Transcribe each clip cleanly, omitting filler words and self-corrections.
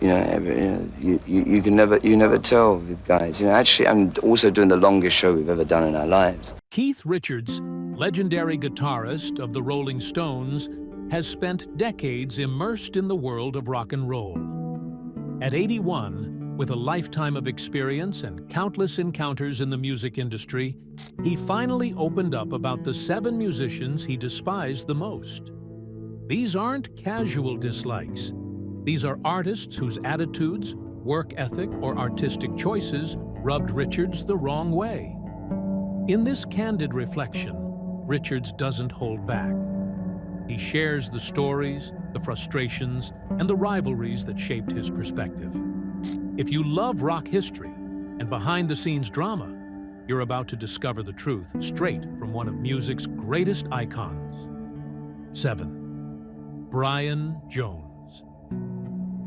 You know, you can never tell with guys. You know, actually, I'm also doing the longest show we've ever done in our lives. Keith Richards, legendary guitarist of the Rolling Stones, has spent decades immersed in the world of rock and roll. At 81, with a lifetime of experience and countless encounters in the music industry, he finally opened up about the 7 musicians he despised the most. These aren't casual dislikes. These are artists whose attitudes, work ethic, or artistic choices rubbed Richards the wrong way. In this candid reflection, Richards doesn't hold back. He shares the stories, the frustrations, and the rivalries that shaped his perspective. If you love rock history and behind-the-scenes drama, you're about to discover the truth straight from one of music's greatest icons. 7. Brian Jones.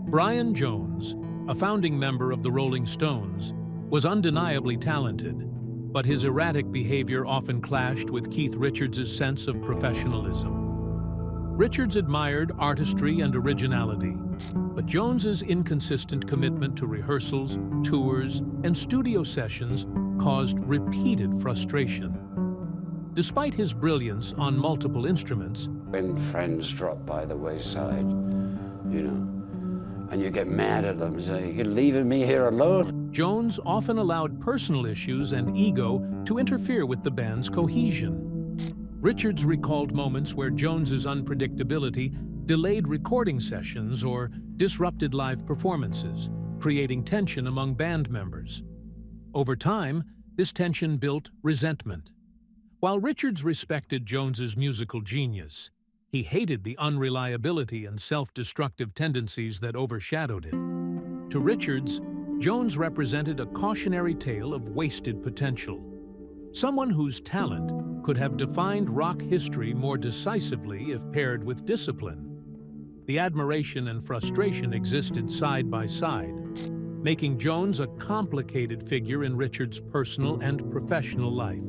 Brian Jones, a founding member of the Rolling Stones, was undeniably talented, but his erratic behavior often clashed with Keith Richards' sense of professionalism. Richards admired artistry and originality, but Jones's inconsistent commitment to rehearsals, tours, and studio sessions caused repeated frustration. Despite his brilliance on multiple instruments, when friends drop by the wayside, you know, and you get mad at them and say, "You're leaving me here alone." Jones often allowed personal issues and ego to interfere with the band's cohesion. Richards recalled moments where Jones's unpredictability delayed recording sessions or disrupted live performances, creating tension among band members. Over time, this tension built resentment. While Richards respected Jones's musical genius, he hated the unreliability and self-destructive tendencies that overshadowed it. To Richards, Jones represented a cautionary tale of wasted potential. Someone whose talent could have defined rock history more decisively if paired with discipline. The admiration and frustration existed side by side, making Jones a complicated figure in Richards' personal and professional life.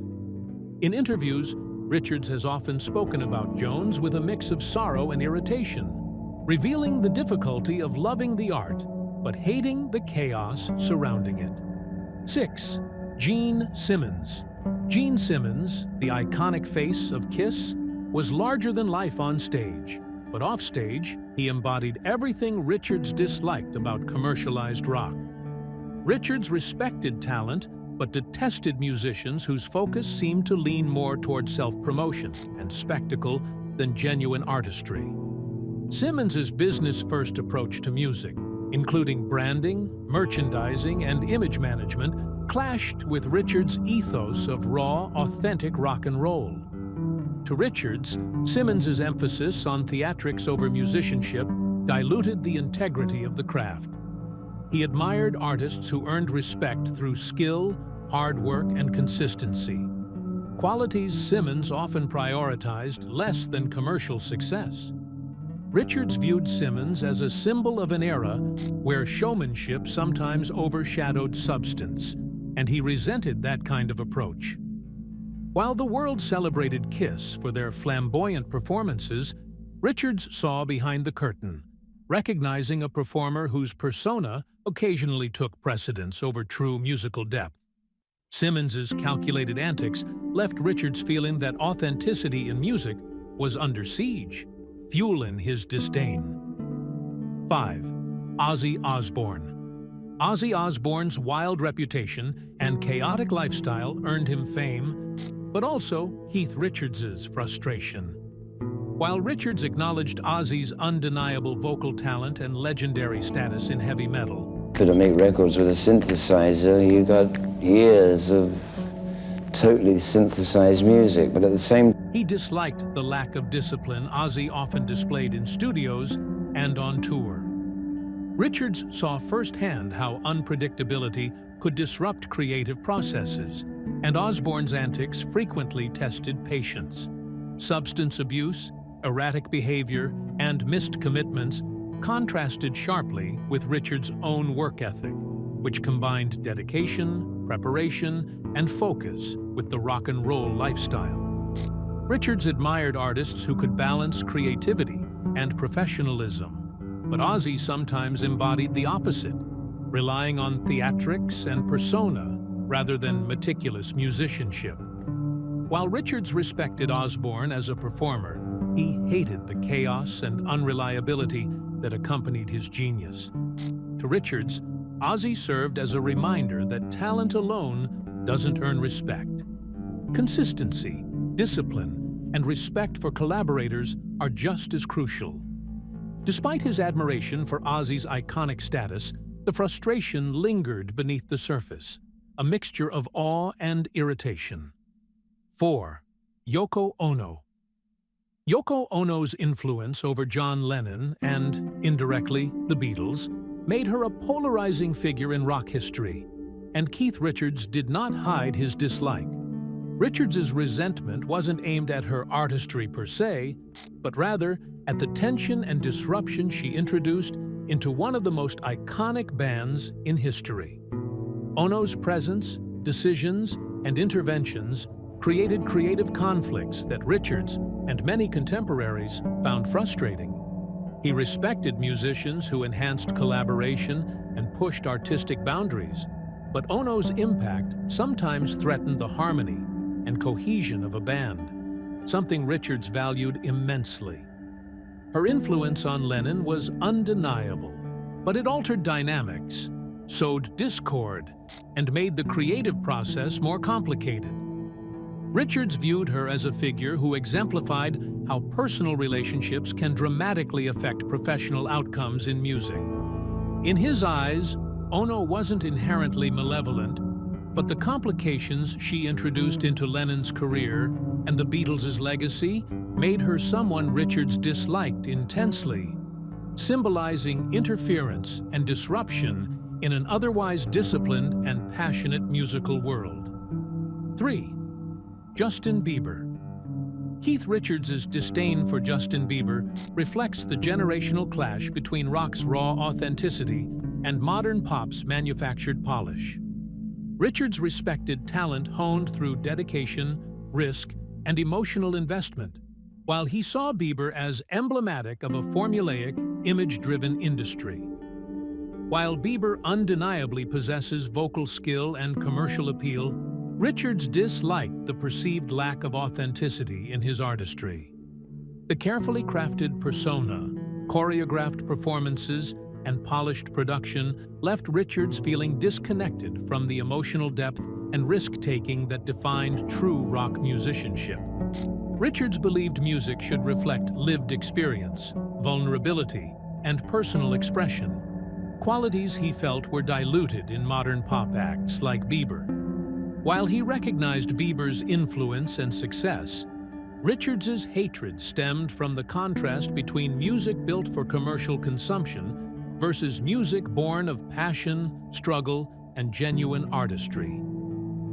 In interviews, Richards has often spoken about Jones with a mix of sorrow and irritation, revealing the difficulty of loving the art but hating the chaos surrounding it. 6. Gene Simmons. Gene Simmons, the iconic face of Kiss, was larger than life on stage, but offstage, he embodied everything Richards disliked about commercialized rock. Richards respected talent, but detested musicians whose focus seemed to lean more toward self-promotion and spectacle than genuine artistry. Simmons's business-first approach to music, including branding, merchandising, and image management, clashed with Richards' ethos of raw, authentic rock and roll. To Richards, Simmons's emphasis on theatrics over musicianship diluted the integrity of the craft. He admired artists who earned respect through skill, hard work, and consistency. Qualities Simmons often prioritized less than commercial success. Richards viewed Simmons as a symbol of an era where showmanship sometimes overshadowed substance, and he resented that kind of approach. While the world celebrated Kiss for their flamboyant performances, Richards saw behind the curtain, recognizing a performer whose persona occasionally took precedence over true musical depth. Simmons's calculated antics left Richards feeling that authenticity in music was under siege, fueling his disdain. 5. Ozzy Osbourne. Ozzy Osbourne's wild reputation and chaotic lifestyle earned him fame, but also Keith Richards's frustration. While Richards acknowledged Ozzy's undeniable vocal talent and legendary status in heavy metal, Could I make records with a synthesizer? You got years of totally synthesized music, but at the same he disliked the lack of discipline Ozzy often displayed in studios and on tour. Richards saw firsthand how unpredictability could disrupt creative processes, and Osbourne's antics frequently tested patience. Substance abuse, erratic behavior, and missed commitments contrasted sharply with Richards' own work ethic, which combined dedication, preparation, and focus with the rock and roll lifestyle. Richards admired artists who could balance creativity and professionalism. but Ozzy sometimes embodied the opposite, relying on theatrics and persona rather than meticulous musicianship. While Richards respected Osbourne as a performer, he hated the chaos and unreliability that accompanied his genius. To Richards, Ozzy served as a reminder that talent alone doesn't earn respect. Consistency, discipline, and respect for collaborators are just as crucial. Despite his admiration for Ozzy's iconic status, the frustration lingered beneath the surface, a mixture of awe and irritation. 4. Yoko Ono. Yoko Ono's influence over John Lennon and, indirectly, the Beatles, made her a polarizing figure in rock history, and Keith Richards did not hide his dislike. Richards's resentment wasn't aimed at her artistry per se, but rather at the tension and disruption she introduced into one of the most iconic bands in history. Ono's presence, decisions, and interventions created creative conflicts that Richards and many contemporaries found frustrating. He respected musicians who enhanced collaboration and pushed artistic boundaries, but Ono's impact sometimes threatened the harmony and cohesion of a band, something Richards valued immensely. Her influence on Lennon was undeniable, but it altered dynamics, sowed discord, and made the creative process more complicated. Richards viewed her as a figure who exemplified how personal relationships can dramatically affect professional outcomes in music. In his eyes, Ono wasn't inherently malevolent, but the complications she introduced into Lennon's career and the Beatles' legacy made her someone Richards disliked intensely, symbolizing interference and disruption in an otherwise disciplined and passionate musical world. 3. Justin Bieber. Keith Richards' disdain for Justin Bieber reflects the generational clash between rock's raw authenticity and modern pop's manufactured polish. Richards respected talent honed through dedication, risk, and emotional investment, while he saw Bieber as emblematic of a formulaic, image-driven industry. While Bieber undeniably possesses vocal skill and commercial appeal, Richards disliked the perceived lack of authenticity in his artistry. The carefully crafted persona, choreographed performances, and polished production left Richards feeling disconnected from the emotional depth and risk-taking that defined true rock musicianship. Richards believed music should reflect lived experience, vulnerability, and personal expression, qualities he felt were diluted in modern pop acts like Bieber. While he recognized Bieber's influence and success, Richards's hatred stemmed from the contrast between music built for commercial consumption versus music born of passion, struggle, and genuine artistry.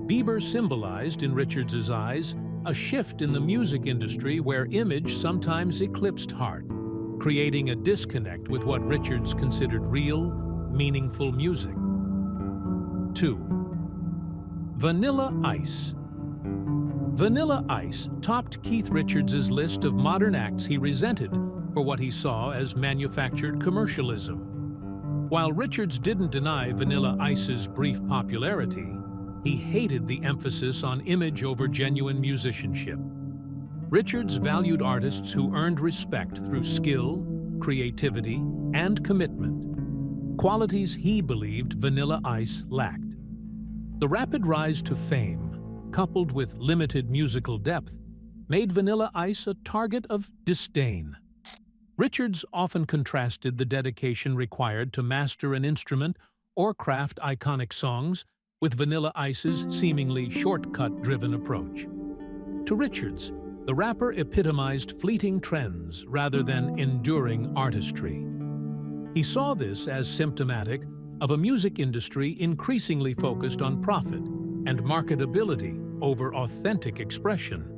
Bieber symbolized, in Richards's eyes, a shift in the music industry where image sometimes eclipsed heart, creating a disconnect with what Richards considered real, meaningful music. 2. Vanilla Ice. Vanilla Ice topped Keith Richards' list of modern acts he resented for what he saw as manufactured commercialism. While Richards didn't deny Vanilla Ice's brief popularity, he hated the emphasis on image over genuine musicianship. Richards valued artists who earned respect through skill, creativity, and commitment, qualities he believed Vanilla Ice lacked. The rapid rise to fame, coupled with limited musical depth, made Vanilla Ice a target of disdain. Richards often contrasted the dedication required to master an instrument or craft iconic songs with Vanilla Ice's seemingly shortcut-driven approach. To Richards, the rapper epitomized fleeting trends rather than enduring artistry. He saw this as symptomatic of a music industry increasingly focused on profit and marketability over authentic expression.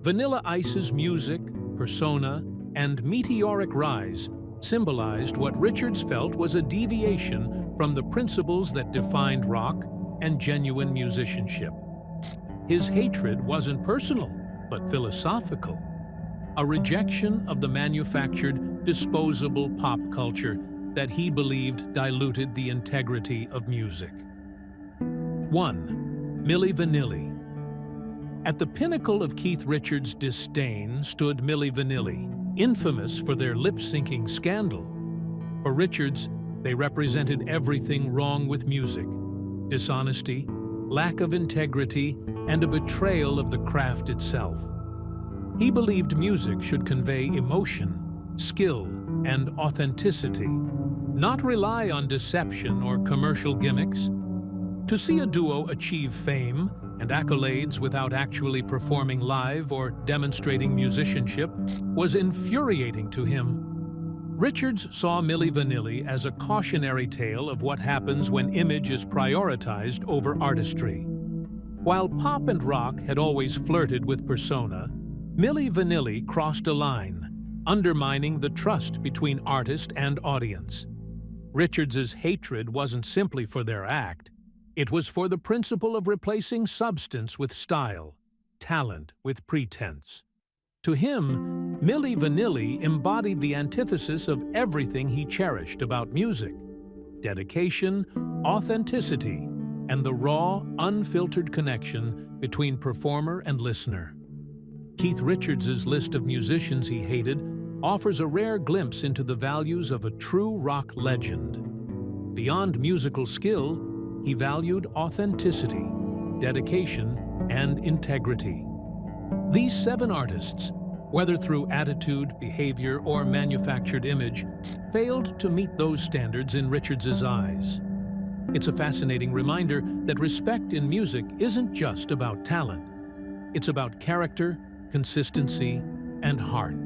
Vanilla Ice's music, persona, and meteoric rise symbolized what Richards felt was a deviation from the principles that defined rock and genuine musicianship. His hatred wasn't personal, but philosophical. a rejection of the manufactured, disposable pop culture that he believed diluted the integrity of music. 1. Milli Vanilli. At the pinnacle of Keith Richards' disdain stood Milli Vanilli, infamous for their lip-syncing scandal. For Richards, they represented everything wrong with music: dishonesty, lack of integrity, and a betrayal of the craft itself. He believed music should convey emotion, skill, and authenticity, not rely on deception or commercial gimmicks. To see a duo achieve fame and accolades without actually performing live or demonstrating musicianship was infuriating to him. Richards saw Milli Vanilli as a cautionary tale of what happens when image is prioritized over artistry. While pop and rock had always flirted with persona, Milli Vanilli crossed a line, undermining the trust between artist and audience. Richards's hatred wasn't simply for their act. It was for the principle of replacing substance with style, talent with pretense. To him, Milli Vanilli embodied the antithesis of everything he cherished about music: dedication, authenticity, and the raw, unfiltered connection between performer and listener. Keith Richards's list of musicians he hated offers a rare glimpse into the values of a true rock legend. Beyond musical skill, he valued authenticity, dedication, and integrity. These 7 artists, whether through attitude, behavior, or manufactured image, failed to meet those standards in Richards's eyes. It's a fascinating reminder that respect in music isn't just about talent. It's about character, consistency, and heart.